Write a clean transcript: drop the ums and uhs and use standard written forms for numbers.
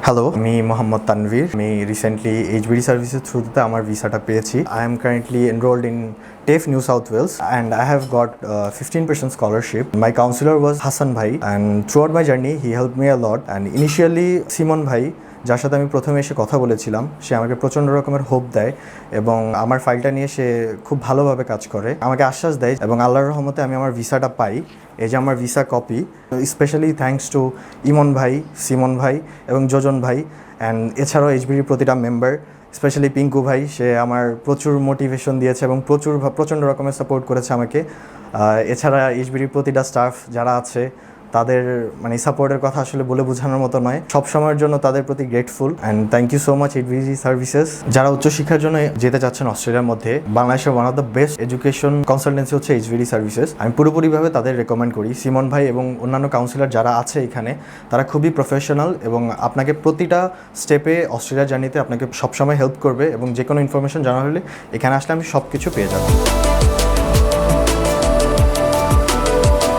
Hello, আমি মোহাম্মদ তানভীর। আমি recently HBD সার্ভিসের থ্রুতে আমার ভিসাটা পেয়েছি। I am currently enrolled in TAFE New South Wales and I have got 15% scholarship. My counselor was Hassan Bhai and throughout my journey he helped me a lot and initially Simon Bhai যার সাথে আমি প্রথমে এসে কথা বলেছিলাম সে আমাকে প্রচণ্ড রকমের হোপ দেয় এবং আমার ফাইলটা নিয়ে সে খুব ভালোভাবে কাজ করে, আমাকে আশ্বাস দেয় এবং আল্লাহর রহমতে আমি আমার ভিসাটা পাই। এই যে আমার visa copy, specially thanks to Emon ভাই, সিমন ভাই এবং যোজন ভাই অ্যান্ড এছাড়াও এইচবিডির প্রতিটা মেম্বার, স্পেশালি পিঙ্কু ভাই, সে আমার প্রচুর মোটিভেশন দিয়েছে এবং প্রচণ্ড রকমের সাপোর্ট করেছে আমাকে। এছাড়া এইচবিডির প্রতিটা স্টাফ যারা আছে তাদের সাপোর্টের কথা আসলে বলে বোঝানোর মতো নয়। সব সময়ের জন্য তাদের প্রতি grateful and thank you so much HBD services. যারা উচ্চশিক্ষার জন্য যেতে চাচ্ছেন অস্ট্রেলিয়ার মধ্যে, বাংলাদেশের one of the best education consultancy হচ্ছে এইচবিডি সার্ভিসেস। আমি পুরোপুরিভাবে তাদের রেকমেন্ড করি। সিমন ভাই এবং অন্যান্য কাউন্সিলর যারা আছে এখানে তারা খুবই প্রফেশনাল এবং আপনাকে প্রতিটা স্টেপে অস্ট্রেলিয়া জার্নিতে আপনাকে সবসময় হেল্প করবে এবং যে কোনো ইনফরমেশন জানা হলে এখানে আসলে আমি সব কিছু পেয়ে যাবো।